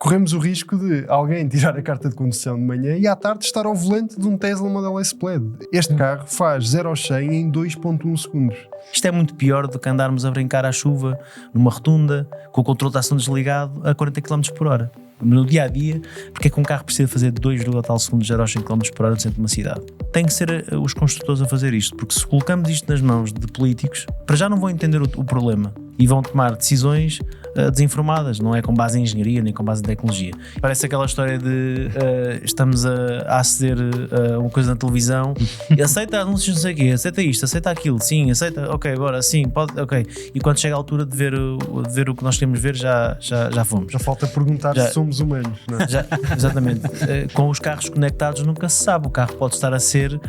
corremos o risco de alguém tirar a carta de condução de manhã e à tarde estar ao volante de um Tesla Model S Plaid. Este carro faz 0 ao 100 em 2.1 segundos. Isto é muito pior do que andarmos a brincar à chuva, numa rotunda, com o controle de ação desligado a 40 km por hora. No dia a dia, porque é que um carro precisa fazer 2, tal segundos de 0 a 100 km por hora no centro de uma cidade? Tem que ser os construtores a fazer isto, porque se colocamos isto nas mãos de políticos, para já não vão entender o problema e vão tomar decisões desinformadas, não é com base em engenharia nem com base em tecnologia. Parece aquela história de estamos a aceder a uma coisa na televisão e aceita anúncios, não sei o quê, aceita isto, aceita aquilo, sim, aceita, ok, agora sim, pode, ok. E quando chega a altura de ver o que nós queremos ver, já fomos. Já falta perguntar se somos humanos, não é? Exatamente. Com os carros conectados nunca se sabe, o carro pode estar a ser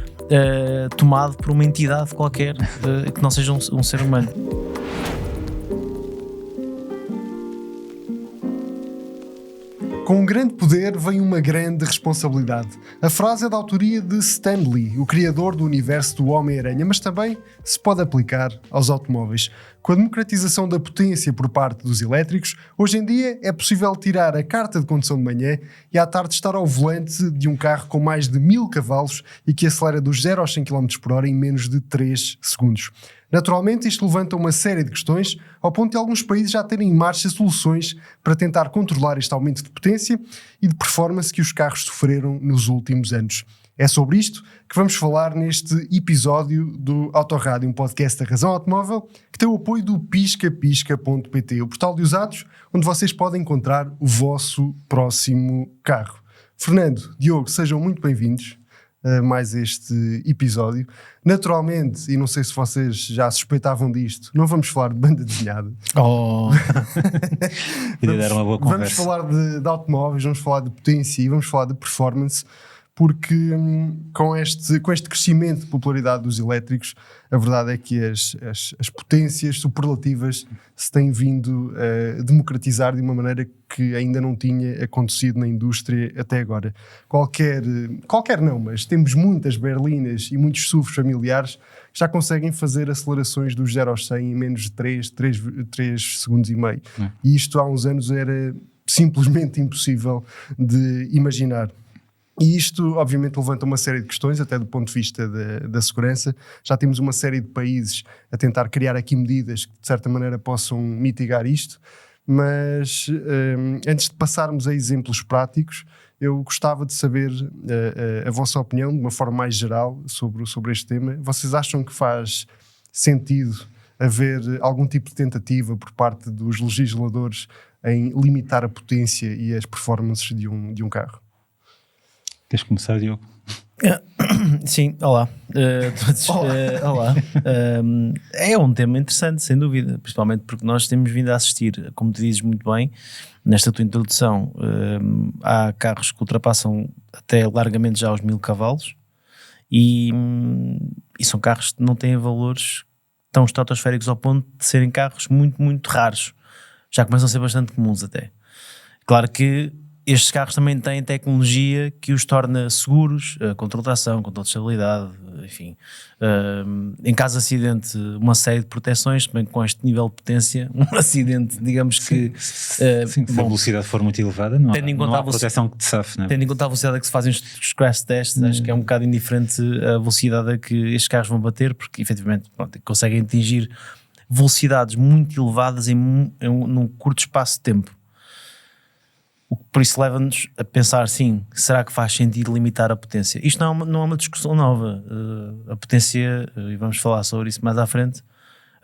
tomado por uma entidade qualquer que não seja um ser humano. Com um grande poder vem uma grande responsabilidade. A frase é da autoria de Stan Lee, o criador do universo do Homem-Aranha, mas também se pode aplicar aos automóveis. Com a democratização da potência por parte dos elétricos, hoje em dia é possível tirar a carta de condução de manhã e à tarde estar ao volante de um carro com mais de 1000 cavalos e que acelera dos 0 aos 100 km por hora em menos de 3 segundos. Naturalmente, isto levanta uma série de questões, ao ponto de alguns países já terem em marcha soluções para tentar controlar este aumento de potência e de performance que os carros sofreram nos últimos anos. É sobre isto que vamos falar neste episódio do Autorádio, um podcast da Razão Automóvel, que tem o apoio do piscapisca.pt, o portal de usados, onde vocês podem encontrar o vosso próximo carro. Fernando, Diogo, sejam muito bem-vindos a mais este episódio. Naturalmente, e não sei se vocês já suspeitavam disto, não vamos falar de banda desenhada. Dar uma boa conversa. Vamos falar de automóveis, vamos falar de potência e vamos falar de performance, porque com este crescimento de popularidade dos elétricos, a verdade é que as potências superlativas se têm vindo a democratizar de uma maneira que ainda não tinha acontecido na indústria até agora. Qualquer não, mas temos muitas berlinas e muitos SUVs familiares que já conseguem fazer acelerações dos 0 aos 100 em menos de 3 segundos e meio. E isto há uns anos era simplesmente impossível de imaginar. E isto, obviamente, levanta uma série de questões, até do ponto de vista da segurança. Já temos uma série de países a tentar criar aqui medidas que, de certa maneira, possam mitigar isto. Mas, antes de passarmos a exemplos práticos, eu gostava de saber a vossa opinião, de uma forma mais geral, sobre este tema. Vocês acham que faz sentido haver algum tipo de tentativa por parte dos legisladores em limitar a potência e as performances de um carro? Queres começar, Diogo? Sim, olá. Olá. É um tema interessante, sem dúvida, principalmente porque nós temos vindo a assistir, como tu dizes muito bem, nesta tua introdução, há carros que ultrapassam até largamente já os 1000 cavalos e são carros que não têm valores tão estratosféricos ao ponto de serem carros muito, muito raros. Já começam a ser bastante comuns até. Claro que estes carros também têm tecnologia que os torna seguros, controle de tração, controle de estabilidade, enfim. Em caso de acidente, uma série de proteções, também com este nível de potência, um acidente, digamos que... Se a velocidade for muito elevada, não há proteção que te safe, não é? Tendo em conta a velocidade a que se fazem os crash tests, acho que é um bocado indiferente a velocidade a que estes carros vão bater, porque efetivamente conseguem atingir velocidades muito elevadas num curto espaço de tempo. Por isso leva-nos a pensar, sim, será que faz sentido limitar a potência? Isto não é uma discussão nova. A potência, e vamos falar sobre isso mais à frente,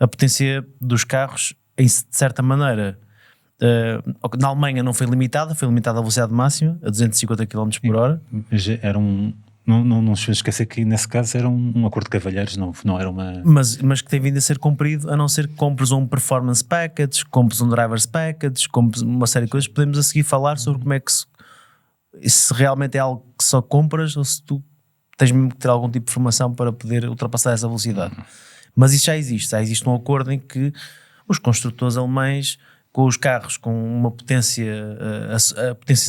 a potência dos carros, de certa maneira, na Alemanha não foi limitada a velocidade máxima, a 250 km por hora. Era não se esquecer que nesse caso era um acordo de cavalheiros, não era uma... Mas que tem vindo a ser cumprido, a não ser que compres um performance package, compres um driver's package, compres uma série de coisas. Podemos a seguir falar sobre como é que se realmente é algo que só compras ou se tu tens mesmo que ter algum tipo de formação para poder ultrapassar essa velocidade. Mas isso já existe um acordo em que os construtores alemães, com os carros com uma potências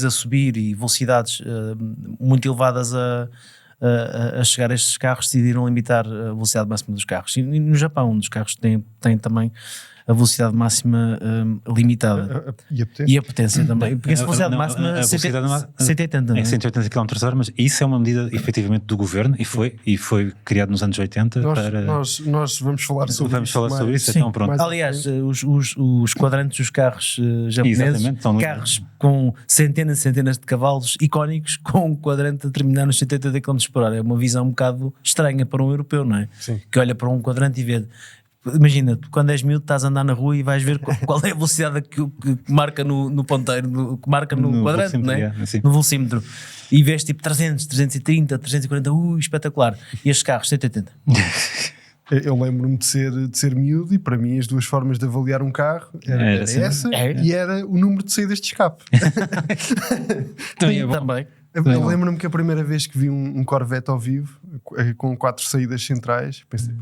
a subir e velocidades muito elevadas a chegar a estes carros, decidiram limitar a velocidade máxima dos carros. E no Japão, um dos carros tem também a velocidade máxima limitada. E a potência também. Porque a velocidade máxima é 180, não é? É 180 km/h, mas isso é uma medida efetivamente do governo e foi criado nos anos 80 Nós vamos falar sobre isso. Então pronto. Aliás, os quadrantes dos carros japoneses, carros com centenas e centenas de cavalos icónicos, com um quadrante a terminar nos 180 km/h. É uma visão um bocado estranha para um europeu, não é? Sim. Que olha para um quadrante e vê. Imagina, quando és miúdo estás a andar na rua e vais ver qual é a velocidade que marca no ponteiro, que marca no quadrante, não é? No velocímetro. E vês tipo 300, 330, 340, espetacular. E estes carros 180. Eu lembro-me de ser miúdo e para mim as duas formas de avaliar um carro era essa e era o número de saídas de escape. Também. Eu lembro-me que a primeira vez que vi um Corvette ao vivo com 4 saídas centrais, pensei,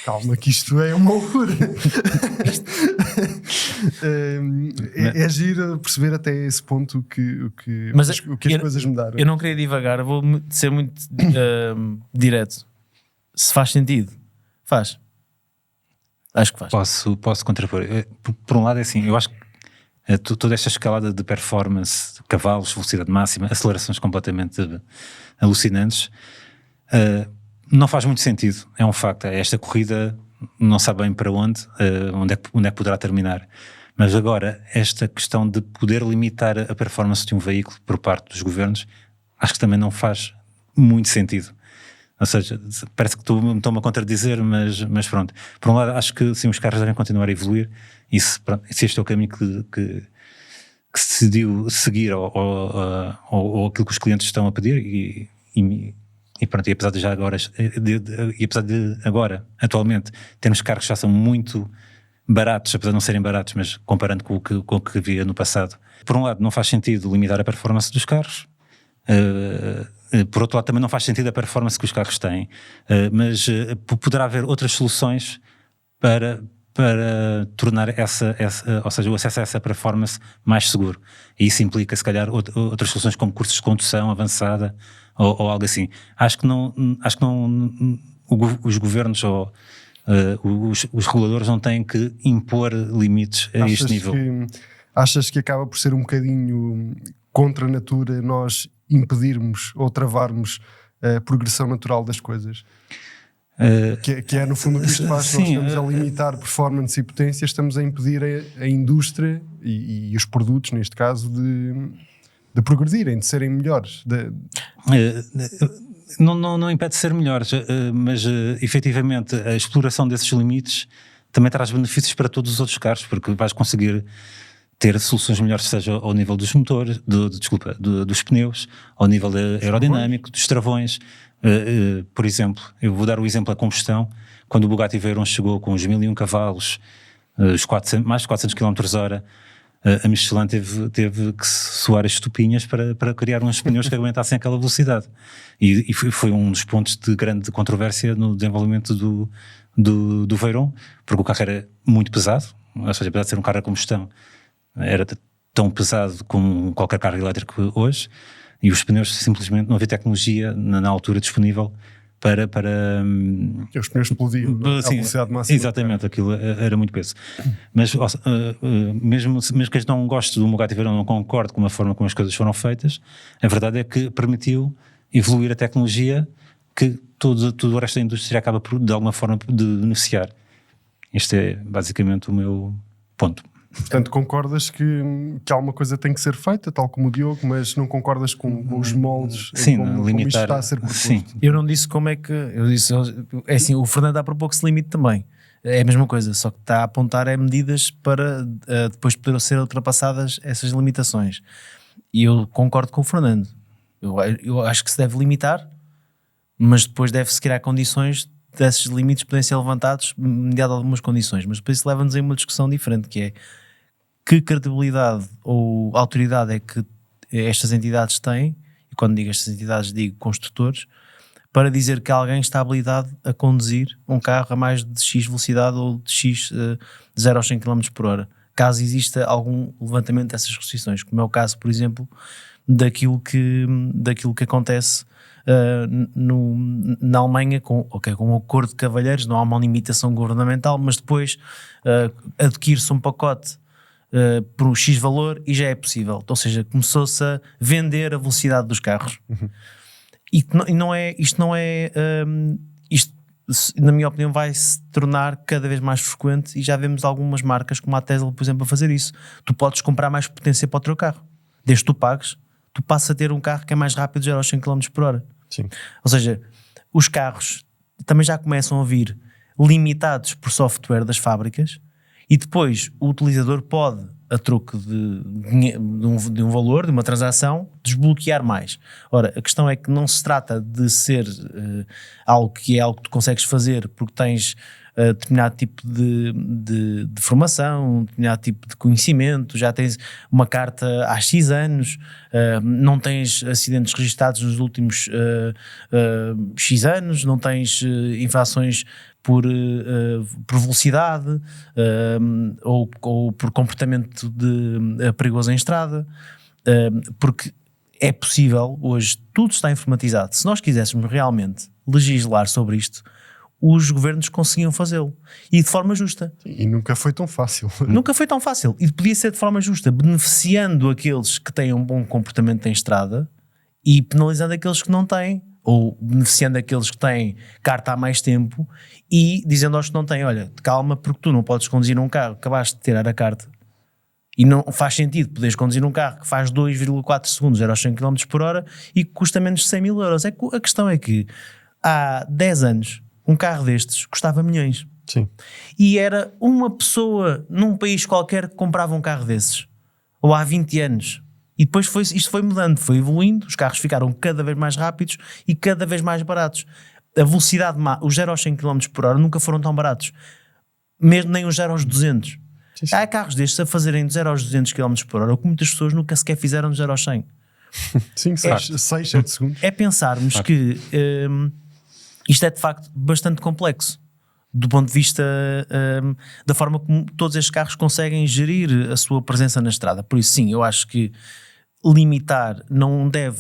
calma que isto é uma loucura. É giro perceber até esse ponto que as coisas mudaram. Eu não queria divagar, vou ser muito direto. Se faz sentido, faz. Acho que faz. Posso contrapor. Por um lado é assim, eu acho que toda esta escalada de performance, cavalos, velocidade máxima, acelerações completamente alucinantes, não faz muito sentido, é um facto. Esta corrida não sabe bem para onde é que poderá terminar. Mas agora, esta questão de poder limitar a performance de um veículo por parte dos governos, acho que também não faz muito sentido. Ou seja, parece que estou-me a contradizer, mas pronto. Por um lado, acho que sim, os carros devem continuar a evoluir, e se este é o caminho que se decidiu seguir ou aquilo que os clientes estão a pedir, e pronto, e apesar de agora, atualmente, termos carros que já são muito baratos, apesar de não serem baratos, mas comparando com o que havia no passado, por um lado não faz sentido limitar a performance dos carros, por outro lado também não faz sentido a performance que os carros têm, mas poderá haver outras soluções para tornar ou seja, o acesso a essa performance mais seguro, e isso implica se calhar outras soluções como cursos de condução avançada ou algo assim. Acho que não os governos ou os reguladores não têm que impor limites a este nível. Achas que acaba por ser um bocadinho contra a natura nós impedirmos ou travarmos a progressão natural das coisas? Que é no fundo o que isto faz. Sim, nós estamos a limitar performance e potência, estamos a impedir a indústria e os produtos, neste caso, de progredirem, de serem melhores. Não impede de ser melhores, mas efetivamente a exploração desses limites também traz benefícios para todos os outros carros, porque vais conseguir ter soluções melhores, seja ao nível dos motores, dos pneus, ao nível aerodinâmico, dos travões. Por exemplo, eu vou dar o exemplo da combustão. Quando o Bugatti Veyron chegou com os 1001 cavalos, mais de 400 km/h, a Michelin teve que suar as estupinhas para criar uns pneus que aguentassem aquela velocidade. E foi um dos pontos de grande controvérsia no desenvolvimento do Veyron, porque o carro era muito pesado, ou seja, apesar de ser um carro a combustão, era tão pesado como qualquer carro elétrico hoje, e os pneus simplesmente não havia tecnologia na altura disponível para os pneus explodiam, a velocidade máxima. Exatamente, aquilo era muito peso. Mas mesmo que eu não goste do Bugatti Veyron, não concordo com a forma como as coisas foram feitas, a verdade é que permitiu evoluir a tecnologia que todo o resto da indústria acaba por, de alguma forma, de beneficiar. Este é basicamente o meu ponto. Portanto, concordas que alguma coisa tem que ser feita, tal como o Diogo, mas não concordas com os moldes, sim, como isto está a ser proposto? Sim. Eu não disse como é que... Eu disse, é assim, o Fernando há pouco que se limite também. É a mesma coisa, só que está a apontar medidas para depois poder ser ultrapassadas essas limitações. E eu concordo com o Fernando. Eu acho que se deve limitar, mas depois deve-se criar condições desses limites poderem ser levantados mediado algumas condições. Mas depois isso leva-nos a uma discussão diferente, que é que credibilidade ou autoridade é que estas entidades têm, e quando digo estas entidades digo construtores, para dizer que alguém está habilitado a conduzir um carro a mais de X velocidade ou de X de 0 aos 100 km/h, caso exista algum levantamento dessas restrições, como é o caso, por exemplo, daquilo que acontece na Alemanha com um acordo de cavalheiros. Não há uma limitação governamental, mas depois adquire-se um pacote por um X valor e já é possível. Ou seja, começou-se a vender a velocidade dos carros. Isto, na minha opinião, vai se tornar cada vez mais frequente, e já vemos algumas marcas como a Tesla, por exemplo, a fazer isso. Tu podes comprar mais potência para o teu carro. Desde que tu pagues, tu passas a ter um carro que é mais rápido, já aos 100 km por hora. Sim. Ou seja, os carros também já começam a vir limitados por software das fábricas, e depois o utilizador pode, a troco de um valor, de uma transação, desbloquear mais. Ora, a questão é que não se trata de ser algo que tu consegues fazer porque tens determinado tipo de formação, determinado tipo de conhecimento, já tens uma carta há X anos, não tens acidentes registados nos últimos X anos, não tens infrações por velocidade ou por comportamento perigoso em estrada, porque é possível, hoje tudo está informatizado. Se nós quiséssemos realmente legislar sobre isto, os governos conseguiam fazê-lo, e de forma justa. E nunca foi tão fácil. Nunca foi tão fácil, e podia ser de forma justa, beneficiando aqueles que têm um bom comportamento em estrada e penalizando aqueles que não têm, ou beneficiando aqueles que têm carta há mais tempo e dizendo aos que não têm: olha, calma, porque tu não podes conduzir um carro, acabaste de tirar a carta, e não faz sentido poderes conduzir um carro que faz 2,4 segundos aos 100 km por hora e que custa menos de 100 mil euros. A questão é que há 10 anos um carro destes custava milhões. Sim. E era uma pessoa num país qualquer que comprava um carro desses, ou há 20 anos. E depois isto foi mudando, foi evoluindo, os carros ficaram cada vez mais rápidos e cada vez mais baratos. A velocidade, os 0 aos 100 km por hora nunca foram tão baratos, mesmo nem os 0 aos 200. Sim. Há carros destes a fazerem de 0 aos 200 km por hora, o que muitas pessoas nunca sequer fizeram de 0 aos 100. Sim, 6, 7 segundos. É pensarmos que isto é de facto bastante complexo, do ponto de vista da forma como todos estes carros conseguem gerir a sua presença na estrada. Por isso, sim, eu acho que limitar não deve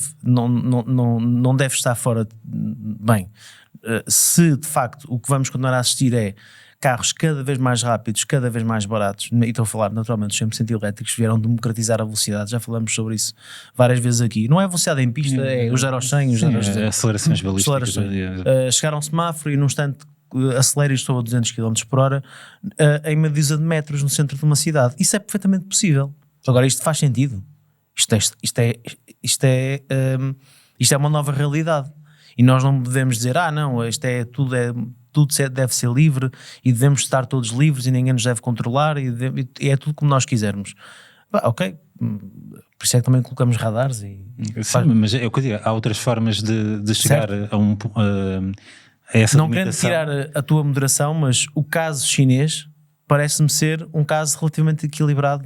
estar fora bem. Se de facto o que vamos continuar a assistir é carros cada vez mais rápidos, cada vez mais baratos, e estou a falar naturalmente dos 100% elétricos, vieram democratizar a velocidade, já falamos sobre isso várias vezes aqui. Não é a velocidade em pista, é os 0 aos 100, os 0 aos 200. Acelerações balísticas. Chegar a um semáforo e num instante acelera e estou a 200 km por hora em uma dúzia de metros no centro de uma cidade. Isso é perfeitamente possível. Agora, isto faz sentido. Isto é uma nova realidade. E nós não devemos dizer: não, tudo deve ser livre e devemos estar todos livres e ninguém nos deve controlar e é tudo como nós quisermos. Ok, por isso é que também colocamos radares Sim, mas é o que eu digo, há outras formas de chegar a essa não limitação. querendo tirar a tua moderação, mas o caso chinês parece-me ser um caso relativamente equilibrado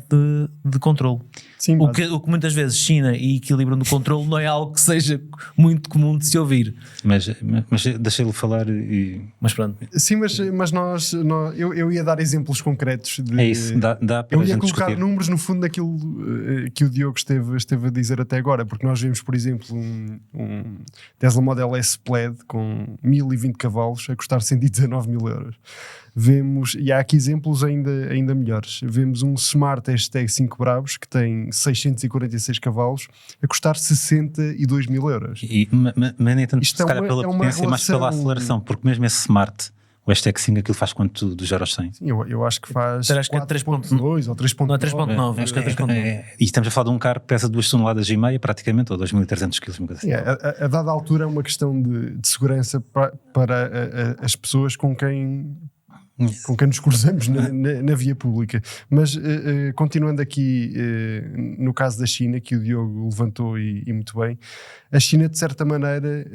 de controle. Sim, o que muitas vezes China e equilíbrio no controle não é algo que seja muito comum de se ouvir. Mas deixei-lo falar Mas pronto. Sim, mas eu ia dar exemplos concretos. É isso, dá para eu a ia gente colocar discutir. números no fundo daquilo que o Diogo esteve a dizer até agora, porque nós vemos, por exemplo, um Tesla Model S Plaid com 1020 cavalos a custar 119 mil euros. Vemos, e há aqui exemplos ainda melhores, vemos um Smart Hashtag 5 Bravos que tem 646 cavalos a custar 62 mil euros. Mas nem tanto Isto se calhar pela potência, mas pela relação- aceleração, porque mesmo esse Smart, o hashtag 5, aquilo faz quanto dos 0 aos 100? Sim, eu acho que faz Acho que é 4.2 ou 3.9. Não é 3.9, acho que é 3.9. E estamos a falar de um carro que pesa 2 toneladas e meia praticamente, ou 2.300 kg, uma coisa assim. Sim, a dada altura é uma questão de segurança para as pessoas com quem nos cruzamos na via pública. Mas continuando aqui no caso da China, que o Diogo levantou e muito bem, a China de certa maneira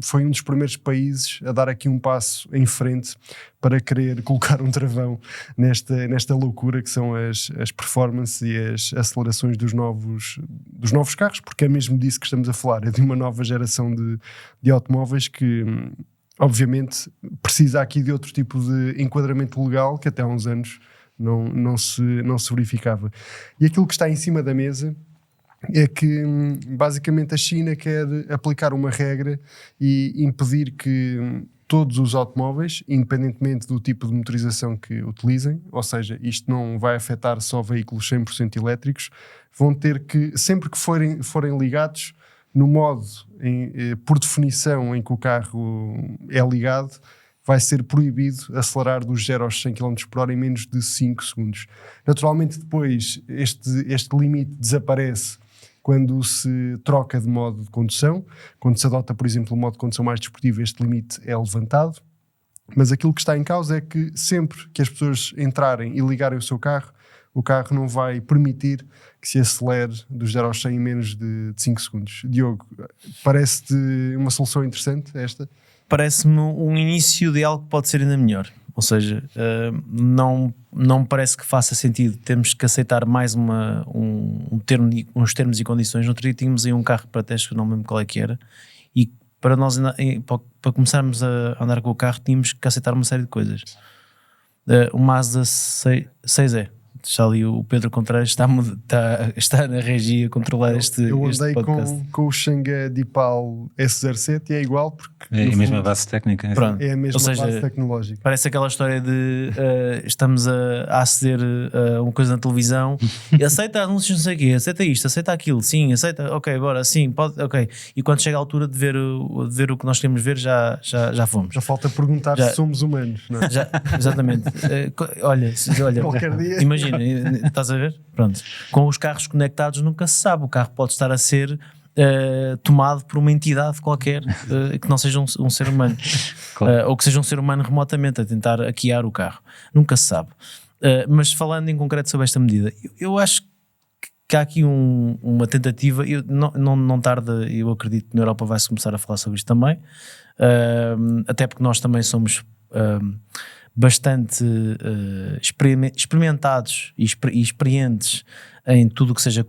foi um dos primeiros países a dar aqui um passo em frente para querer colocar um travão nesta loucura que são as performances e as acelerações dos novos carros, porque é mesmo disso que estamos a falar, é de uma nova geração de automóveis que obviamente precisa aqui de outro tipo de enquadramento legal que até há uns anos não se verificava. E aquilo que está em cima da mesa é que basicamente a China quer aplicar uma regra e impedir que todos os automóveis, independentemente do tipo de motorização que utilizem, ou seja, isto não vai afetar só veículos 100% elétricos, vão ter que, sempre que forem ligados, no modo, por definição, em que o carro é ligado, vai ser proibido acelerar dos 0 aos 100 km por hora em menos de 5 segundos. Naturalmente, depois, este limite desaparece quando se troca de modo de condução. Quando se adota, por exemplo, um modo de condução mais desportivo, este limite é levantado. Mas aquilo que está em causa é que sempre que as pessoas entrarem e ligarem o seu carro, o carro não vai permitir que se acelere dos 0 aos 100 em menos de 5 segundos. Diogo, parece-te uma solução interessante esta? Parece-me um início de algo que pode ser ainda melhor. Ou seja, não me parece que faça sentido termos que aceitar mais uns termos e condições. No outro dia tínhamos aí um carro para testes, que não me lembro qual é que era, e para nós para começarmos a andar com o carro tínhamos que aceitar uma série de coisas. O Mazda 6E. Já ali o Pedro Contreras está na regia a controlar este podcast. Com o Xanga Deepal S07 e é igual porque é a mesma base técnica. Pronto. É a mesma base tecnológica. Parece aquela história de estamos a aceder a uma coisa na televisão e aceita anúncios, não sei o quê, aceita isto, aceita aquilo, sim, aceita, ok, bora, sim, pode, ok. E quando chega a altura de ver o que nós queremos ver, já fomos. Já falta perguntar se somos humanos, não é? Exatamente. Olha, qualquer dia. Imagina, estás a ver? Pronto. Com os carros conectados nunca se sabe, o carro pode estar a ser tomado por uma entidade qualquer que não seja um ser humano. Claro. Ou que seja um ser humano remotamente a tentar hackear o carro. Nunca se sabe. Mas falando em concreto sobre esta medida, eu acho que há aqui uma tentativa, não tarda, eu acredito que na Europa vai-se começar a falar sobre isto também, até porque nós também somos bastante experimentados e experientes em tudo o que seja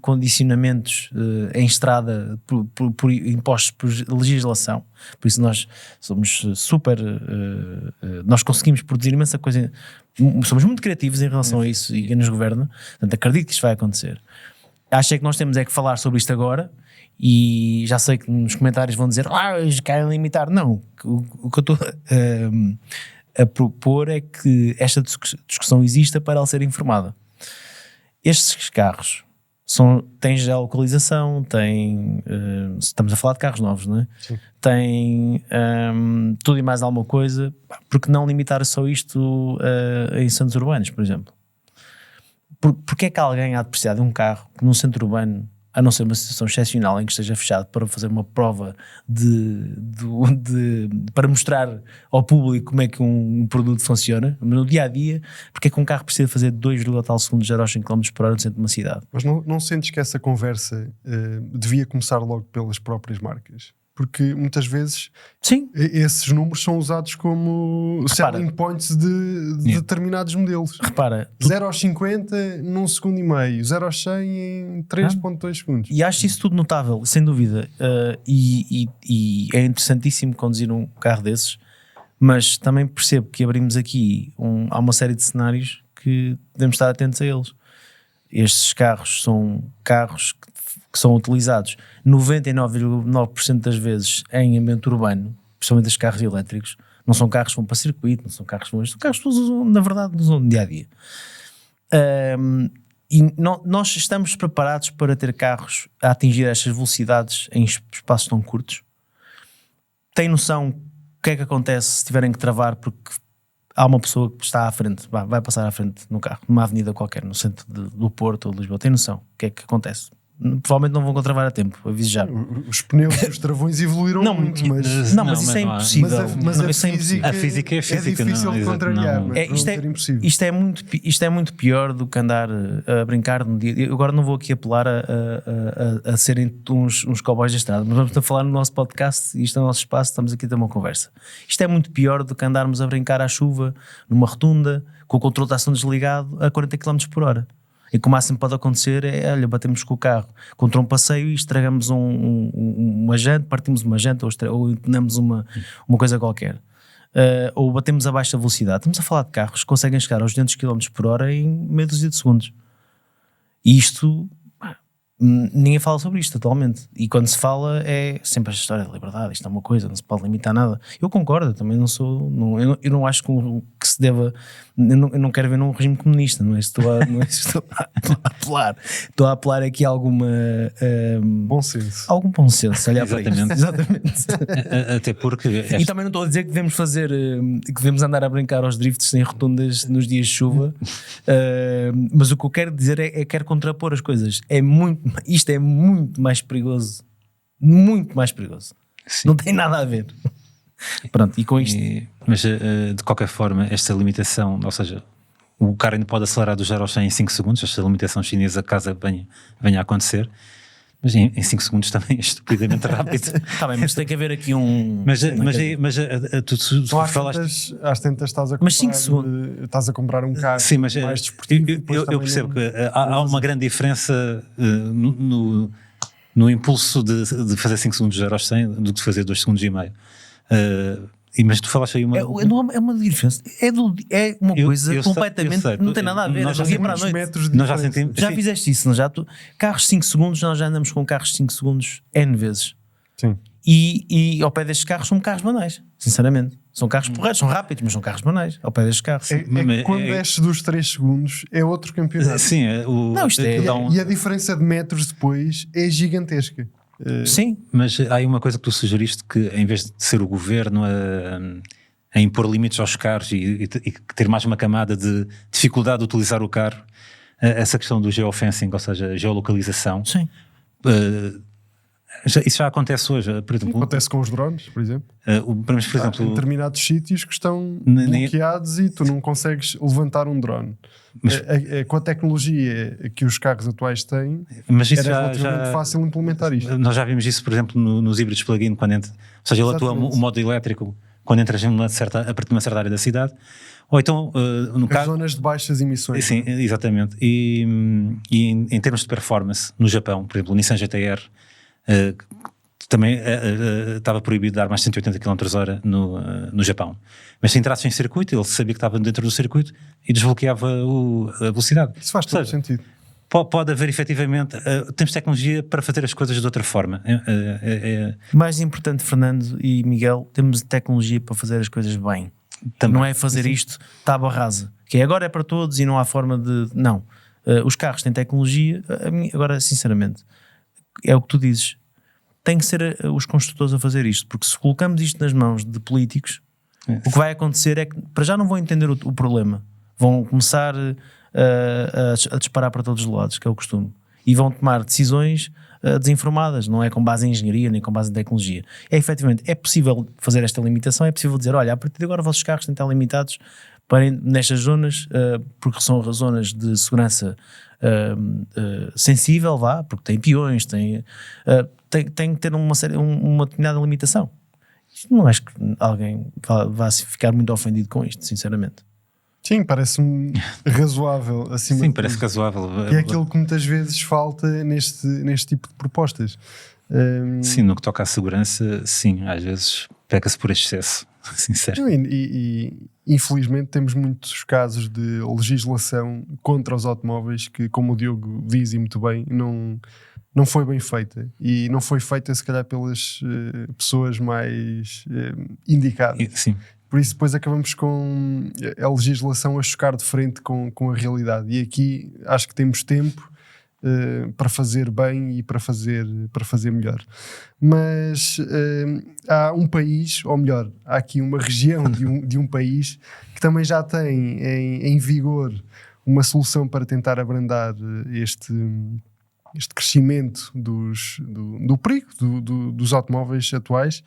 condicionamentos em estrada por impostos por legislação. Por isso nós somos super nós conseguimos produzir imensa coisa, somos muito criativos em relação a isso e quem nos governa, portanto acredito que isto vai acontecer. Acho que nós temos é que falar sobre isto agora. E já sei que nos comentários vão dizer eles querem limitar. Não, o que eu estou a propor é que esta discussão exista para ela ser informada. Estes carros têm geolocalização, estamos a falar de carros novos, não é? Sim. Têm tudo e mais alguma coisa. Porque não limitar só isto em centros urbanos, por exemplo? Porque é que alguém há de precisar de um carro que num centro urbano, a não ser uma situação excepcional em que esteja fechado, para fazer uma prova para mostrar ao público como é que um produto funciona, mas no dia-a-dia, porque é que um carro precisa fazer 2, tal segundos de 0 a 100 km por hora no centro de uma cidade? Mas não sentes que essa conversa devia começar logo pelas próprias marcas? Porque muitas vezes sim, esses números são usados como selling points de determinados modelos. Repara, 0 aos 50 num segundo e meio, 0 aos 100 em 3.2 segundos. E acho isso tudo notável, sem dúvida. E é interessantíssimo conduzir um carro desses, mas também percebo que abrimos aqui há uma série de cenários que devemos estar atentos a eles. Estes carros são carros que são utilizados 99,9% das vezes em ambiente urbano, principalmente os carros elétricos. Não são carros que vão para circuito, não são carros que usam, na verdade, usam no dia-a-dia. E nós estamos preparados para ter carros a atingir estas velocidades em espaços tão curtos? Tem noção o que é que acontece se tiverem que travar porque há uma pessoa que está à frente, vai passar à frente no carro, numa avenida qualquer, no centro do Porto ou de Lisboa? Tem noção o que é que acontece? Provavelmente não vão travar a tempo, aviso já. Os pneus e os travões evoluíram muito, mas isso é impossível. Mas a física é difícil de contrariar. Isto é muito pior do que andar a brincar no dia. Eu agora não vou aqui apelar a serem uns cowboys da estrada, mas vamos a falar no nosso podcast, isto é o nosso espaço, estamos aqui a ter uma conversa. Isto é muito pior do que andarmos a brincar à chuva, numa rotunda, com o controle de ação desligado a 40 km por hora. E que o máximo pode acontecer é, batemos com o carro contra um passeio e estragamos uma janta, partimos uma janta ou empenamos uma coisa qualquer. Ou batemos a baixa velocidade. Estamos a falar de carros que conseguem chegar aos 200 km por hora em meia dúzia de segundos. E isto ninguém fala sobre isto atualmente, e quando se fala é sempre esta história da liberdade, isto é uma coisa, não se pode limitar nada. Eu concordo, eu também não sou, eu não acho que se deva, eu não quero ver num regime comunista, não é isso que estou a apelar. Estou a apelar aqui a alguma bom senso. Algum bom senso, olhar para Exatamente. isto. Exatamente. Até porque E também não estou a dizer que devemos fazer, que devemos andar a brincar aos drifts sem rotundas nos dias de chuva, mas o que eu quero dizer é que quero contrapor as coisas. Isto é muito mais perigoso, muito mais perigoso. Sim. Não tem nada a ver. Pronto, e com isto. Mas de qualquer forma, esta limitação, ou seja, o carro ainda pode acelerar do 0 ao 100 em 5 segundos, esta limitação chinesa, caso venha a acontecer. Mas em 5 segundos também é estupidamente rápido. Está bem, mas tem que haver aqui um. Mas tu falaste. Às tantas estás a comprar, mas 5 segundos. Estás a comprar um carro sim, mas mais desportivo. eu percebo que há uma grande diferença no impulso de fazer 5 segundos de 0 aos 100 do que de fazer 2 segundos e meio. Mas tu falaste aí uma. É uma diferença. É uma coisa completamente. Não tem nada a ver. Nós Já, para a noite. Nós já sentimos. Já fizeste isso, não já? Carros 5 segundos, nós já andamos com carros 5 segundos N vezes. Sim. E ao pé destes carros são carros banais, sinceramente. São carros porreiros, são rápidos, mas são carros banais. Ao pé destes carros. Quando desces dos 3 segundos é outro campeonato. Sim, não, isto é. E a diferença de metros depois é gigantesca. Sim. Mas há aí uma coisa que tu sugeriste, que em vez de ser o governo a impor limites aos carros e ter mais uma camada de dificuldade de utilizar o carro, essa questão do geofencing, ou seja, geolocalização. Sim. Isso já acontece hoje, por exemplo. Acontece com os drones, por exemplo. Mas, por exemplo, há determinados sítios que estão bloqueados e tu não consegues levantar um drone. Mas, com a tecnologia que os carros atuais têm, mas isso era relativamente fácil implementar isto. Nós já vimos isso, por exemplo, nos híbridos plug-in, ou seja, ele atua o modo elétrico quando entras a partir de uma certa área da cidade. Ou então, no caso, zonas de baixas emissões. Sim, exatamente. E em termos de performance, no Japão, por exemplo, o Nissan GT-R também estava proibido de dar mais de 180 km/h no Japão. Mas se entrasse em circuito, ele sabia que estava dentro do circuito e desbloqueava a velocidade. Isso faz todo sentido. Pode haver efetivamente, temos tecnologia para fazer as coisas de outra forma. Mais importante, Fernando e Miguel, temos tecnologia para fazer as coisas bem. Também. Não é fazer isto tábua rasa, que agora é para todos e não há forma de... Não. Os carros têm tecnologia, agora sinceramente, é o que tu dizes, tem que ser os construtores a fazer isto, porque se colocamos isto nas mãos de políticos, o que vai acontecer é que para já não vão entender o problema, vão começar a disparar para todos os lados, que é o costume, e vão tomar decisões desinformadas, não é com base em engenharia nem com base em tecnologia. Efetivamente, é possível fazer esta limitação, é possível dizer, olha, a partir de agora os vossos carros têm que estar limitados nestas zonas, porque são zonas de segurança sensível, porque tem peões, tem que ter uma determinada limitação. Não acho que alguém vá ficar muito ofendido com isto, sinceramente. Sim, parece-me razoável. Sim, parece razoável. É aquilo que muitas vezes falta neste tipo de propostas. Sim, no que toca à segurança, sim, às vezes peca-se por excesso, sincero. E infelizmente temos muitos casos de legislação contra os automóveis que, como o Diogo diz e muito bem, não foi bem feita. E não foi feita, se calhar, pelas pessoas mais indicadas. Sim. Por isso depois acabamos com a legislação a chocar de frente com a realidade. E aqui acho que temos tempo para fazer bem e para fazer melhor. Mas há um país, ou melhor, há aqui uma região de um país que também já tem em vigor uma solução para tentar abrandar este crescimento do perigo dos automóveis atuais,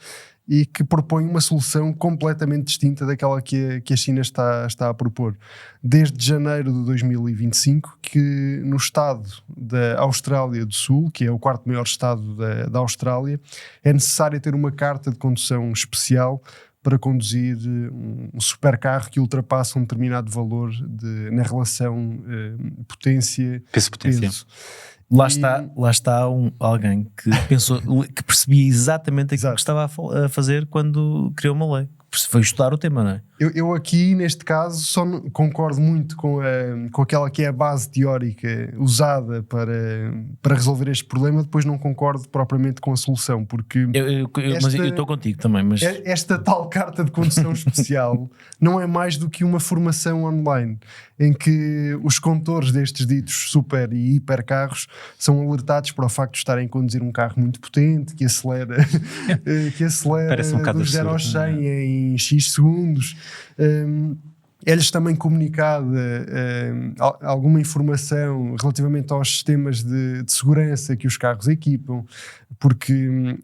e que propõe uma solução completamente distinta daquela que a China está a propor. Desde janeiro de 2025, que no estado da Austrália do Sul, que é o 4º maior estado da Austrália, é necessário ter uma carta de condução especial para conduzir um supercarro que ultrapassa um determinado valor na relação potência-peso. Lá está alguém que pensou, que percebia exatamente aquilo que estava a fazer quando criou uma lei. foi estudar o tema, não é? Eu aqui, neste caso, só concordo muito com aquela que é a base teórica usada para resolver este problema, depois não concordo propriamente com a solução, porque mas eu estou contigo também. Mas... esta tal carta de condução especial não é mais do que uma formação online, em que os condutores destes ditos super e hiper carros são alertados para o facto de estarem a conduzir um carro muito potente, que acelera do 0 ao 100 em X segundos. É-lhes também comunicada alguma informação relativamente aos sistemas de segurança que os carros equipam, porque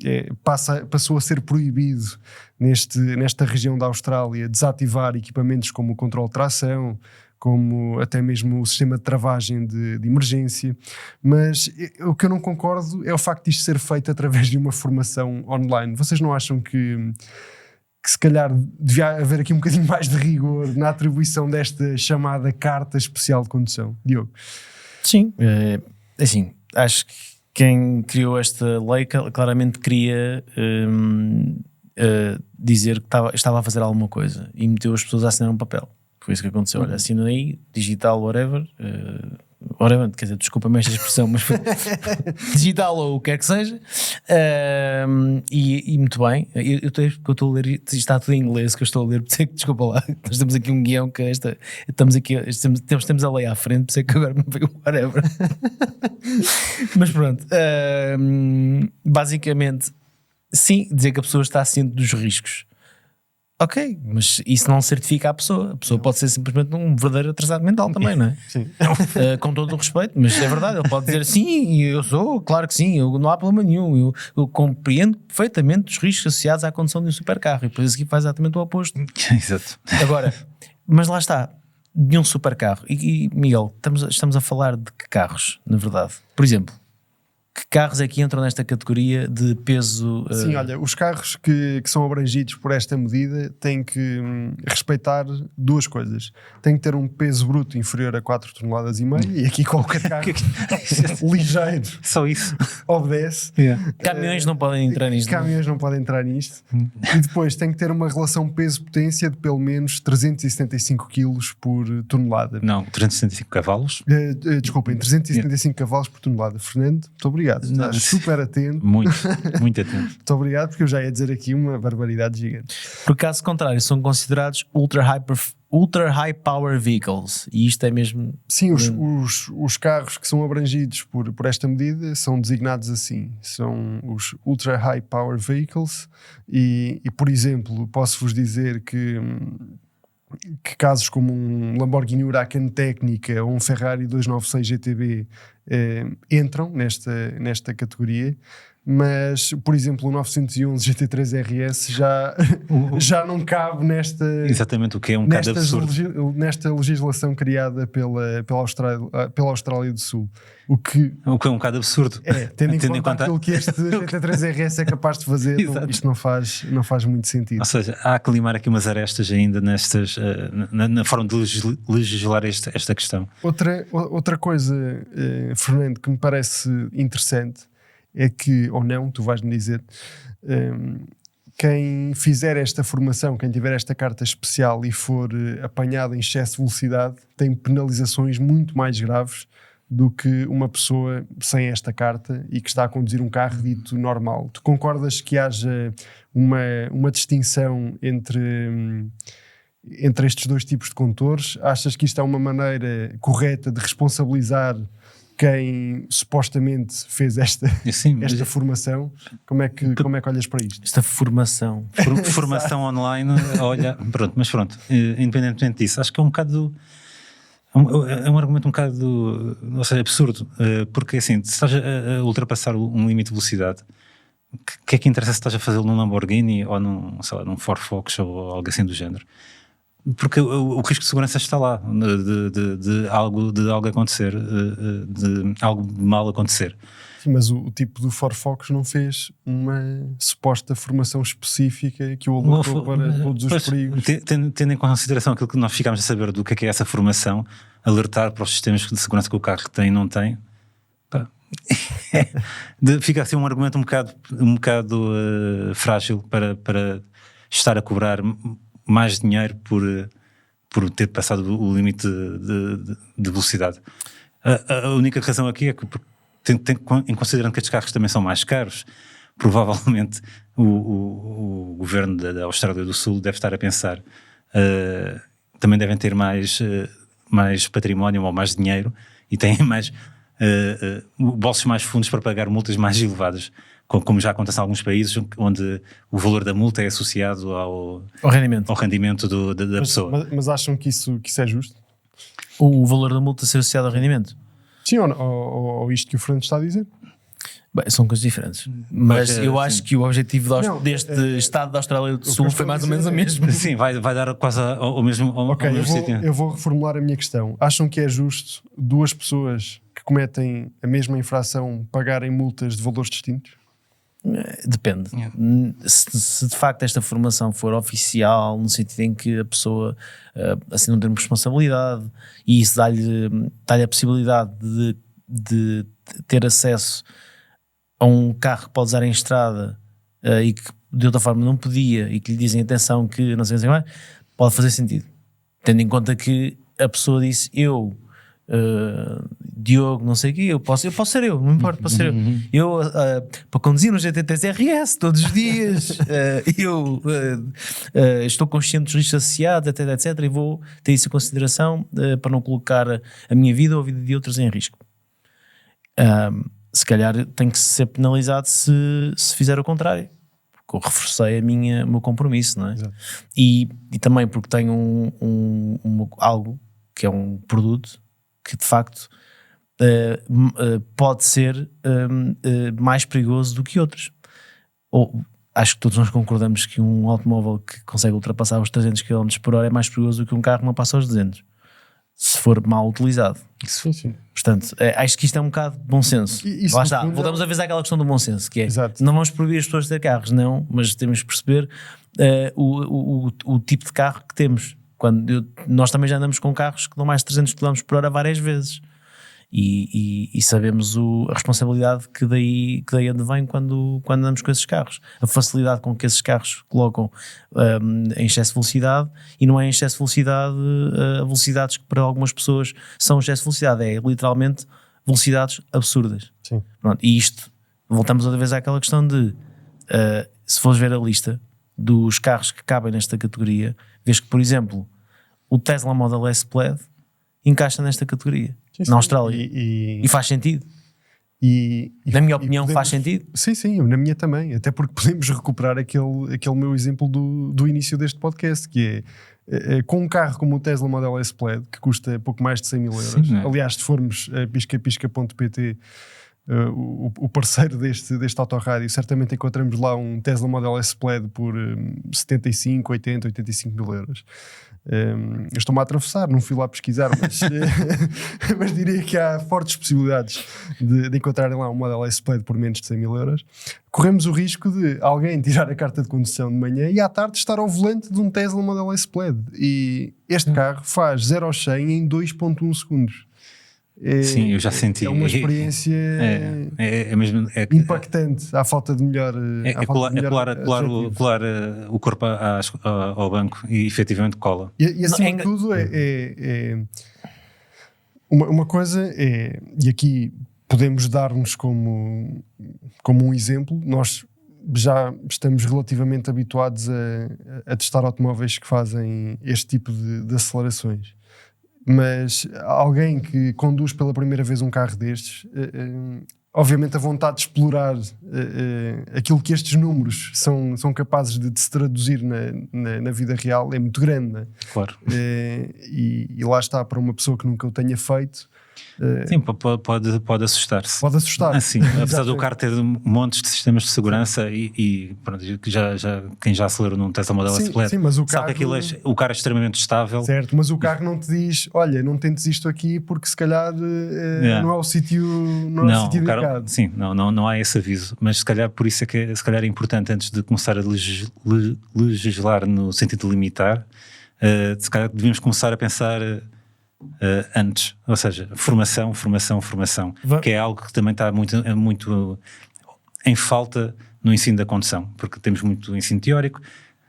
passou a ser proibido nesta região da Austrália desativar equipamentos como o controle de tração, como até mesmo o sistema de travagem de emergência. Mas o que eu não concordo é o facto de isto ser feito através de uma formação online. Vocês não acham que se calhar devia haver aqui um bocadinho mais de rigor na atribuição desta chamada carta especial de condução? Diogo? Sim, assim, acho que quem criou esta lei claramente queria dizer que estava a fazer alguma coisa e meteu as pessoas a assinar um papel. Foi isso que aconteceu. Olha, assina aí, digital, whatever, quer dizer, desculpa-me esta expressão, mas foi digital ou o que quer que seja. E muito bem, eu estou a ler, isto está tudo em inglês que eu estou a ler, por isso é que, desculpa lá, nós temos aqui um guião que temos a lei à frente, por isso é que agora me veio o whatever. Mas pronto, basicamente, sim, dizer que a pessoa está ciente dos riscos. Ok, mas isso não certifica a pessoa. A pessoa pode ser simplesmente um verdadeiro atrasado mental também, não é? Sim. Com todo o respeito, mas é verdade. Ele pode dizer sim, eu sou, claro que sim, não há problema nenhum. Eu compreendo perfeitamente os riscos associados à condução de um supercarro e depois aqui faz exatamente o oposto. Exato. Agora, mas lá está, de um supercarro. E Miguel, estamos a falar de que carros, na verdade? Por exemplo, que carros é que entram nesta categoria de peso? Sim, olha, os carros que são abrangidos por esta medida têm que respeitar duas coisas. Têm que ter um peso bruto inferior a 4,5 toneladas e aqui qualquer carro ligeiro Só isso. obedece. Yeah. Caminhões não podem entrar nisto. Caminhões não podem entrar nisto. E depois tem que ter uma relação peso-potência de pelo menos 375 kg por tonelada. Não, 375 cavalos. Desculpem, 375 cavalos por tonelada. Fernando, muito obrigado. Estás super atento. Muito atento. Muito obrigado, porque eu já ia dizer aqui uma barbaridade gigante. Por caso contrário, são considerados ultra high power vehicles. E isto é mesmo... Sim, os carros que são abrangidos por esta medida são designados assim. São os ultra high power vehicles e por exemplo, posso-vos dizer que casos como um Lamborghini Huracan Técnica ou um Ferrari 296 GTB entram nesta categoria, mas, por exemplo, o 911 GT3 RS já não cabe nesta... Exatamente, o que é um bocado absurdo. Nesta legislação criada pela Austrália do Sul. O que é um bocado absurdo. Tendo em conta aquilo que este GT3 RS é capaz de fazer, isto não faz muito sentido. Ou seja, há que limar aqui umas arestas ainda na forma de legislar esta questão. Outra coisa, Fernando, que me parece interessante é que, ou não, tu vais-me dizer, quem fizer esta formação, quem tiver esta carta especial e for apanhado em excesso de velocidade, tem penalizações muito mais graves do que uma pessoa sem esta carta e que está a conduzir um carro dito normal. Tu concordas que haja uma distinção entre estes dois tipos de condutores? Achas que isto é uma maneira correta de responsabilizar quem supostamente fez esta formação? Como é que olhas para isto? Esta formação. Formação online, olha, pronto, independentemente disso, acho que é um bocado... É um argumento um bocado, ou seja, absurdo, porque assim, se estás a ultrapassar um limite de velocidade, o que é que interessa se estás a fazê-lo num Lamborghini ou num Ford Focus ou algo assim do género? Porque o risco de segurança está lá, de algo acontecer, de algo mal acontecer. Sim, mas o tipo do Ford Focus não fez uma suposta formação específica que o alertou para todos os perigos. Tendo em consideração aquilo que nós ficámos a saber do que é essa formação, alertar para os sistemas de segurança que o carro tem e não tem, fica assim um argumento um bocado frágil para estar a cobrar mais dinheiro por ter passado o limite de velocidade. A única razão aqui é que, em considerando que estes carros também são mais caros, provavelmente o governo da Austrália do Sul deve estar a pensar, também devem ter mais património ou mais dinheiro e têm mais bolsos mais fundos para pagar multas mais elevadas, como já acontece em alguns países onde o valor da multa é associado ao rendimento da pessoa. Mas acham que isso é justo? O valor da multa ser associado ao rendimento? Sim, ou isto que o Fernando está a dizer? Bem, são coisas diferentes. Mas eu acho que o objetivo deste Estado da Austrália do Sul foi mais ou menos o mesmo. Sim, vai dar quase ao mesmo sítio. Eu vou reformular a minha questão. Acham que é justo duas pessoas que cometem a mesma infração pagarem multas de valores distintos? Depende. Se de facto esta formação for oficial, no sentido em que a pessoa assim não tem responsabilidade e isso dá-lhe a possibilidade de ter acesso a um carro que pode usar em estrada e que de outra forma não podia e que lhe dizem atenção que não sei o que mais, pode fazer sentido, tendo em conta que a pessoa disse Diogo, não sei o quê, eu posso ser eu, não importa, posso ser eu para conduzir no GT3 RS todos os dias, estou consciente dos riscos associados, etc, e vou ter isso em consideração para não colocar a minha vida ou a vida de outros em risco. Se calhar tem que ser penalizado se fizer o contrário, porque eu reforcei o meu compromisso, não é? E também porque tenho algo que é um produto que de facto pode ser mais perigoso do que outros. Acho que todos nós concordamos que um automóvel que consegue ultrapassar os 300 km por hora é mais perigoso do que um carro que não passa aos 200, se for mal utilizado. Sim. Portanto, acho que isto é um bocado de bom senso. Lá está, voltamos a ver aquela questão do bom senso, que é, não vamos proibir as pessoas de ter carros, não, mas temos que perceber o tipo de carro que temos. Nós também já andamos com carros que dão mais de 300 km por hora várias vezes e sabemos a responsabilidade que daí advém quando andamos com esses carros, a facilidade com que esses carros colocam em excesso de velocidade, e não é em excesso de velocidade a velocidades que para algumas pessoas são excesso de velocidade, é literalmente velocidades absurdas. Sim. Pronto, e isto, voltamos outra vez àquela questão de se fores ver a lista dos carros que cabem nesta categoria, vês que, por exemplo, o Tesla Model S Plaid encaixa nesta categoria, na Austrália, e faz sentido. Na minha opinião, faz sentido. Sim, na minha também, até porque podemos recuperar aquele meu exemplo do início deste podcast, que é com um carro como o Tesla Model S Plaid, que custa pouco mais de 100 mil euros. Sim, aliás, se formos a piscapisca.pt, o parceiro deste autorrádio, certamente encontramos lá um Tesla Model S Plaid por 75, 80, 85 mil euros. Estou-me a atravessar, não fui lá pesquisar, mas diria que há fortes possibilidades de encontrarem lá um Model S Plaid por menos de 100 mil euros. Corremos o risco de alguém tirar a carta de condução de manhã e à tarde estar ao volante de um Tesla Model S Plaid, e este carro faz 0 ao 100 em 2.1 segundos. Sim, eu já senti. É uma experiência mesmo, impactante, à falta de melhor. Colar o corpo ao banco e efetivamente cola. E acima de tudo, uma coisa é, e aqui podemos dar-nos como um exemplo, nós já estamos relativamente habituados a testar automóveis que fazem este tipo de acelerações. Mas alguém que conduz pela primeira vez um carro destes, obviamente a vontade de explorar aquilo que estes números são capazes de se traduzir na vida real é muito grande, né? Claro. E lá está, para uma pessoa que nunca o tenha feito. Sim, pode assustar-se. Pode assustar. Sim, apesar do carro ter montes de sistemas de segurança e pronto, quem já acelerou num Tesla Model S Plaid sabe que o carro é extremamente estável. Certo, mas o carro não te diz, olha, não tentes isto aqui porque se calhar não é o sítio indicado. Sim, não há esse aviso, mas se calhar por isso é que se calhar é importante, antes de começar a legislar no sentido de limitar, se calhar devíamos começar a pensar antes, ou seja, formação, que é algo que também está muito em falta no ensino da condução, porque temos muito ensino teórico,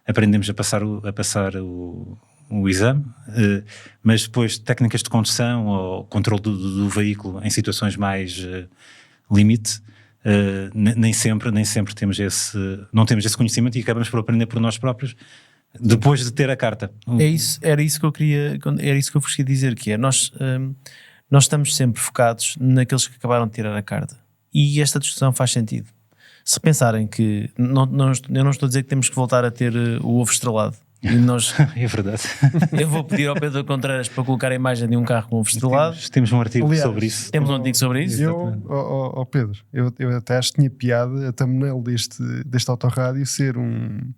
aprendemos a passar o exame, mas depois técnicas de condução ou controle do veículo em situações mais limite, nem sempre não temos esse conhecimento e acabamos por aprender por nós próprios depois de ter a carta. Era isso que eu vos queria dizer, que é, nós estamos sempre focados naqueles que acabaram de tirar a carta, e esta discussão faz sentido. Se pensarem que, eu não estou a dizer que temos que voltar a ter o ovo estrelado. E nós, é verdade. Eu vou pedir ao Pedro Contreiras para colocar a imagem de um carro com ovo estrelado. Temos um artigo sobre isso. Temos um artigo sobre isso. Pedro, eu até acho que tinha piada a thumbnail deste autorrádio ser um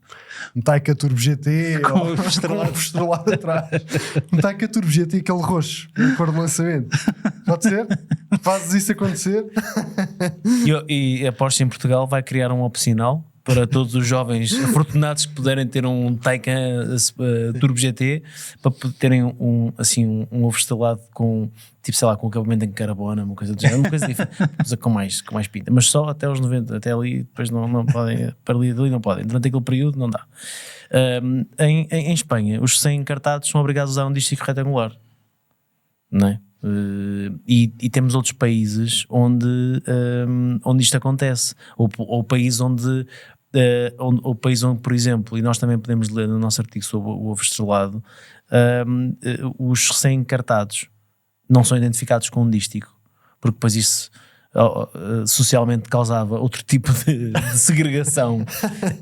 Taycan Turbo GT com ovo estrelado atrás. Um Taycan Turbo GT, aquele roxo, a cor de lançamento. Pode ser? Fazes isso acontecer? E a Porsche em Portugal vai criar um opcional para todos os jovens afortunados que puderem ter um Taycan Turbo GT, para terem um ovo estrelado com, tipo, sei lá, com acabamento em carbono, uma coisa do género, uma coisa diferente, com mais pinta, mas só até aos 90, até ali, depois não podem, para ali não podem, durante aquele período não dá. Em Espanha, os 100 encartados são obrigados a usar um dístico retangular, não é? E temos outros países onde isto acontece, ou países onde, por exemplo, e nós também podemos ler no nosso artigo sobre o ovo estrelado, os recém-encartados não são identificados com um dístico, porque depois isso socialmente causava outro tipo de segregação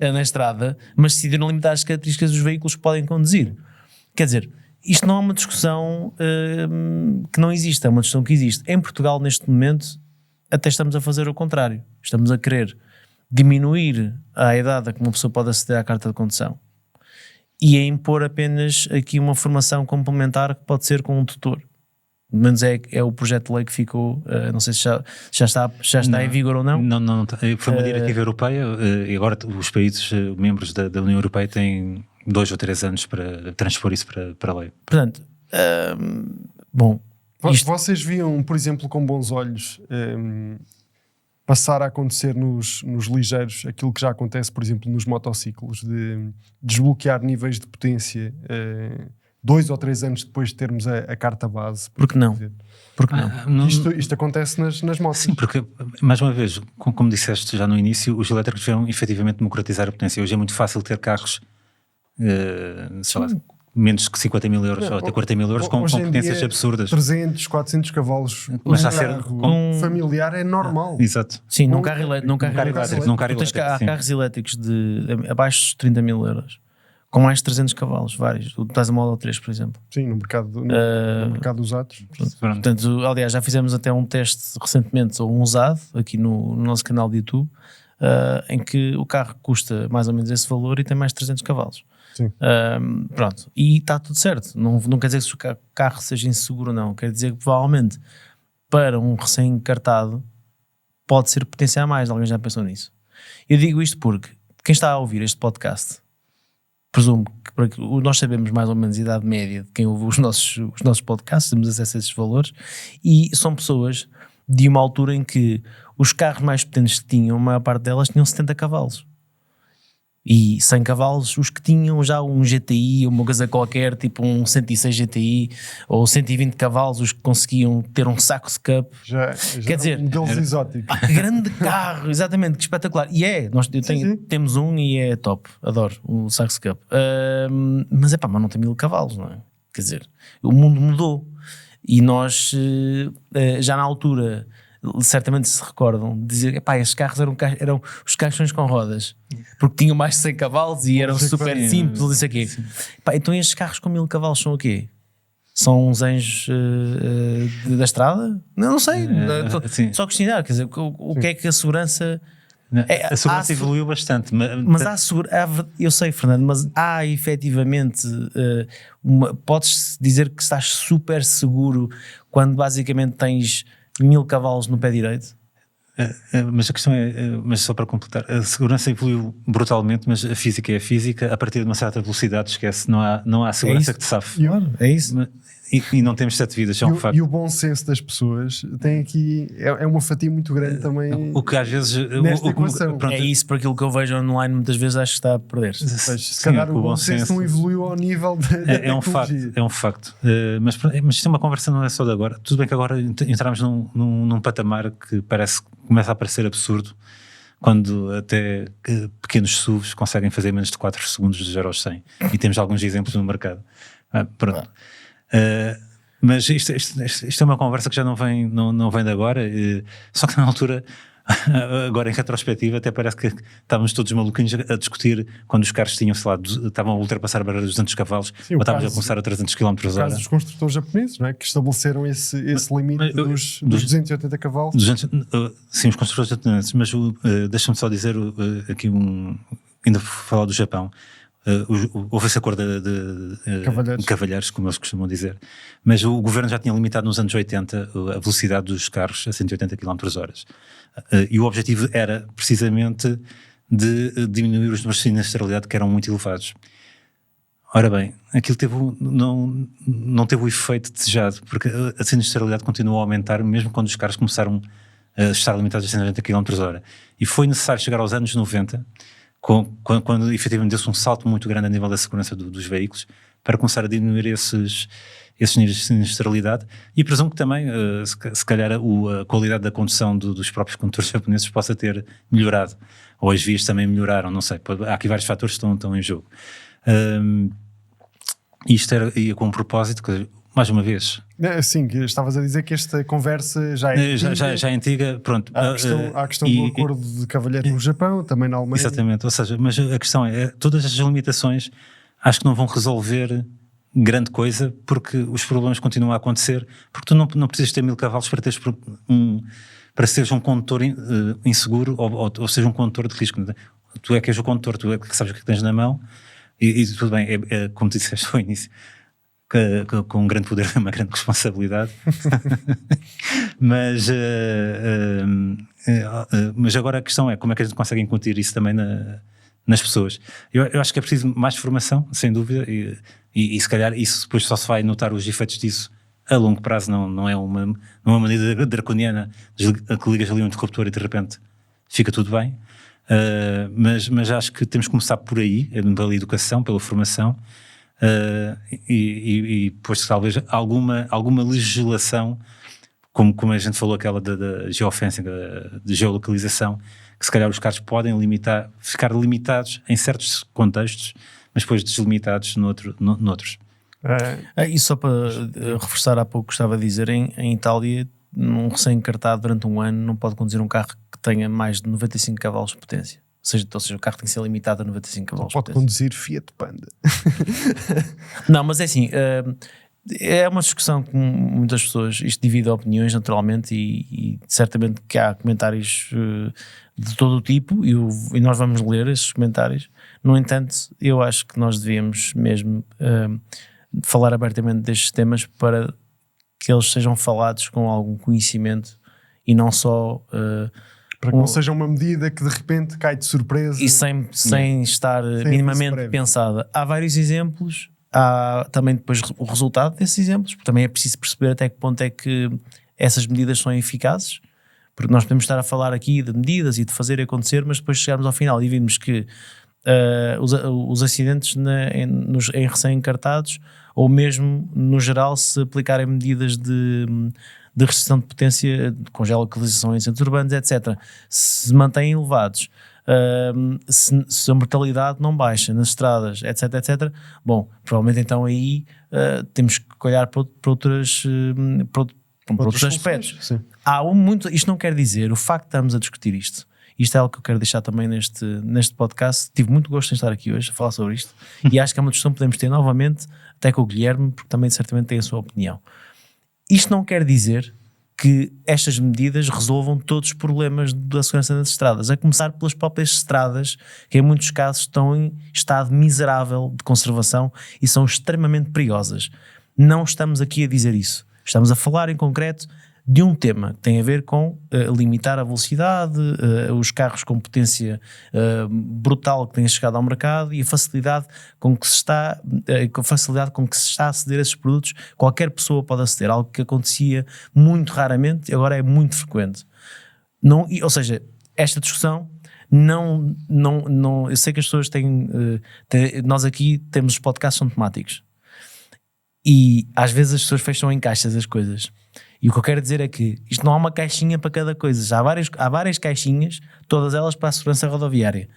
na estrada, mas decidiram limitar as características dos veículos que podem conduzir. Quer dizer, isto não é uma discussão que não existe, é uma discussão que existe. Em Portugal, neste momento, até estamos a fazer o contrário. Estamos a querer diminuir a idade a que uma pessoa pode aceder à carta de condução e a impor apenas aqui uma formação complementar que pode ser com um tutor. Pelo menos é o projeto de lei que ficou, não sei se já está em vigor ou não. Não. Foi uma diretiva europeia e agora os países membros da União Europeia têm 2 ou 3 anos para transpor isso para a lei. Portanto, bom... Vocês viam, por exemplo, com bons olhos passar a acontecer nos ligeiros aquilo que já acontece, por exemplo, nos motociclos, de desbloquear níveis de potência 2 ou 3 anos depois de termos a carta base? Por que não? Porque não? Isto acontece nas motos. Sim, porque, mais uma vez, como disseste já no início, os elétricos vão efetivamente democratizar a potência. Hoje é muito fácil ter carros sei lá, menos que 50 mil euros ou até 40 mil euros com potências absurdas. 300, 400 cavalos. Mas a ser familiar é normal. Exato. Sim, num carro elétrico. Há carros elétricos de abaixo de 30 mil euros com mais de 300 cavalos, vários. Tu estás a Model 3, por exemplo. Sim, no mercado dos usados. Portanto, aliás, já fizemos até um teste recentemente, ou um usado, aqui no nosso canal de YouTube, em que o carro custa mais ou menos esse valor e tem mais de 300 cavalos. Sim. Pronto, e está tudo certo. Não quer dizer que o carro seja inseguro ou não, quer dizer que provavelmente para um recém-encartado pode ser potenciar mais. Alguém já pensou nisso? Eu digo isto porque quem está a ouvir este podcast, presumo que nós sabemos mais ou menos a idade média de quem ouve os nossos podcasts, temos acesso a esses valores, e são pessoas de uma altura em que os carros mais potentes que tinham, a maior parte delas tinham 70 cavalos. E 100 cavalos, os que tinham já um GTI, uma coisa qualquer, tipo um 106 GTI, ou 120 cavalos, os que conseguiam ter um saco de cup. Já quer dizer, modelos exóticos. Grande carro, exatamente, que espetacular. E temos um e é top, adoro o saco de cup. Mas mas não tem 1000 cavalos, não é? Quer dizer, o mundo mudou. E nós, já na altura, certamente se recordam de dizer que estes carros eram os caixões com rodas, porque tinham mais de 100 cavalos e eram super simples, não sei o quê. Então estes carros com 1000 cavalos são o quê? São uns anjos da estrada? Não sei, só questionar, quer dizer, o que é que a segurança... A segurança evoluiu bastante. Mas eu sei, Fernando, mas há efetivamente, podes dizer que estás super seguro quando basicamente tens 1000 cavalos no pé direito? Mas a questão mas só para completar, a segurança evoluiu brutalmente, mas a física é a física. A partir de uma certa velocidade, esquece, não há segurança que te safe. É isso. e não temos 7 vidas, é um facto. E o bom senso das pessoas tem aqui, é uma fatia muito grande também. O que às vezes nesta equação. É isso, por aquilo que eu vejo online, muitas vezes acho que está a perder-se. Se calhar o bom senso não evoluiu ao nível da é um facto. Mas isto é uma conversa, não é só de agora. Tudo bem que agora entramos num patamar que parece que começa a parecer absurdo, quando até pequenos SUVs conseguem fazer menos de 4 segundos de 0 aos 100. E temos alguns exemplos no mercado. Pronto. Mas isto é uma conversa que já não vem de agora, só que na altura, agora em retrospectiva, até parece que estávamos todos maluquinhos a discutir quando os carros tinham, sei lá, estavam a ultrapassar a barreira dos 200 cavalos, ou estávamos a começar a 300 km/h. No caso dos construtores japoneses, não é? Que estabeleceram esse limite dos 280 cavalos. Sim, os construtores japoneses, mas deixa-me só dizer aqui ainda falar do Japão. Houve esse acordo de cavalheiros, como eles costumam dizer, mas o governo já tinha limitado nos anos 80 a velocidade dos carros a 180 km/h, e o objetivo era precisamente de diminuir os números de sinistralidade, que eram muito elevados. Ora bem, aquilo não teve o efeito desejado, porque a sinistralidade continuou a aumentar mesmo quando os carros começaram a estar limitados a 180 km/h, e foi necessário chegar aos anos 90, quando efetivamente deu-se um salto muito grande a nível da segurança dos veículos, para começar a diminuir esses níveis de sinistralidade, e presumo que também, se calhar, a qualidade da condução dos próprios condutores japoneses possa ter melhorado, ou as vias também melhoraram, não sei, há aqui vários fatores que estão em jogo. Isto ia com um propósito, mais uma vez. Sim, estavas a dizer que esta conversa já é antiga. Já é antiga, pronto. Há a questão do acordo de cavalheiro no Japão, também na Alemanha. Exatamente, ou seja, mas a questão é, todas estas limitações acho que não vão resolver grande coisa, porque os problemas continuam a acontecer, porque tu não precisas ter 1000 cavalos para seres um condutor inseguro, ou seja, um condutor de risco. Tu é que és o condutor, tu é que sabes o que tens na mão, e tudo bem, como tu disseste ao início, com um grande poder uma grande responsabilidade. mas agora a questão é como é que a gente consegue incutir isso também nas pessoas. Eu acho que é preciso mais formação, sem dúvida, e se calhar isso depois só se vai notar os efeitos disso a longo prazo, não é uma medida draconiana que ligas ali um interruptor e de repente fica tudo bem. Mas acho que temos que começar por aí, pela educação, pela formação, e depois talvez alguma legislação, como a gente falou, aquela da geofencing, de geolocalização, que se calhar os carros podem ficar limitados em certos contextos, mas depois deslimitados noutros. E só para reforçar, há pouco estava a dizer, em Itália, um recém-encartado durante um ano não pode conduzir um carro que tenha mais de 95 cavalos de potência. Ou seja, o carro tem que ser limitado a 95 cavalos de potência. Pode conduzir Fiat Panda. Não, mas é assim, é uma discussão com muitas pessoas, isto divide opiniões naturalmente, e certamente que há comentários de todo o tipo, e nós vamos ler esses comentários. No entanto, eu acho que nós devíamos mesmo falar abertamente destes temas para que eles sejam falados com algum conhecimento e não só... para que não seja uma medida que de repente cai de surpresa. E sem estar minimamente pensada. Há vários exemplos, há também depois o resultado desses exemplos, porque também é preciso perceber até que ponto é que essas medidas são eficazes, porque nós podemos estar a falar aqui de medidas e de fazer acontecer, mas depois chegarmos ao final e vimos que os acidentes em recém-encartados, ou mesmo no geral, se aplicarem medidas de restrição de potência, com geolocalização em centros urbanos, etc., se mantêm elevados, se a mortalidade não baixa nas estradas, etc., bom, provavelmente então aí temos que olhar para outros aspectos. Sim. Isto não quer dizer, o facto de estarmos a discutir isto é algo que eu quero deixar também neste podcast. Tive muito gosto em estar aqui hoje a falar sobre isto, e acho que é uma discussão que podemos ter novamente, até com o Guilherme, porque também certamente tem a sua opinião. Isto não quer dizer que estas medidas resolvam todos os problemas da segurança nas estradas, a começar pelas próprias estradas, que em muitos casos estão em estado miserável de conservação e são extremamente perigosas. Não estamos aqui a dizer isso. Estamos a falar em concreto de um tema que tem a ver com limitar a velocidade, os carros com potência brutal que têm chegado ao mercado e a facilidade com que se está a aceder a esses produtos. Qualquer pessoa pode aceder, algo que acontecia muito raramente, agora é muito frequente. Ou seja, esta discussão não, eu sei que as pessoas nós aqui temos os podcasts são temáticos e às vezes as pessoas fecham em caixas as coisas. E o que eu quero dizer é que isto não há uma caixinha para cada coisa, já há várias caixinhas, todas elas para a segurança rodoviária.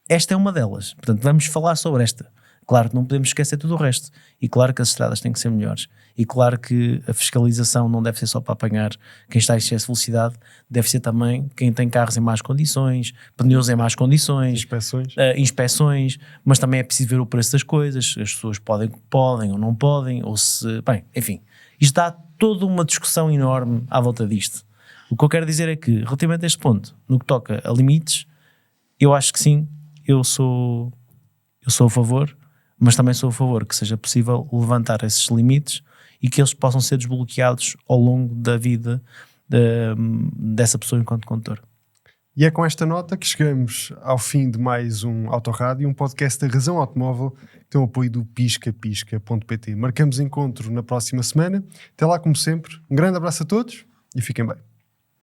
Esta é uma delas, portanto vamos falar sobre esta. Claro que não podemos esquecer tudo o resto, e claro que as estradas têm que ser melhores, e claro que a fiscalização não deve ser só para apanhar quem está em excesso de velocidade, deve ser também quem tem carros em más condições, pneus em más condições, inspeções, mas também é preciso ver o preço das coisas, as pessoas podem ou não podem, ou se... Bem, enfim, isto dá toda uma discussão enorme à volta disto. O que eu quero dizer é que, relativamente a este ponto, no que toca a limites, eu acho que sim, eu sou a favor, mas também sou a favor que seja possível levantar esses limites e que eles possam ser desbloqueados ao longo da vida dessa pessoa enquanto condutor. E é com esta nota que chegamos ao fim de mais um Autorádio, um podcast da Razão Automóvel, que tem o apoio do piscapisca.pt. Marcamos encontro na próxima semana. Até lá, como sempre, um grande abraço a todos e fiquem bem.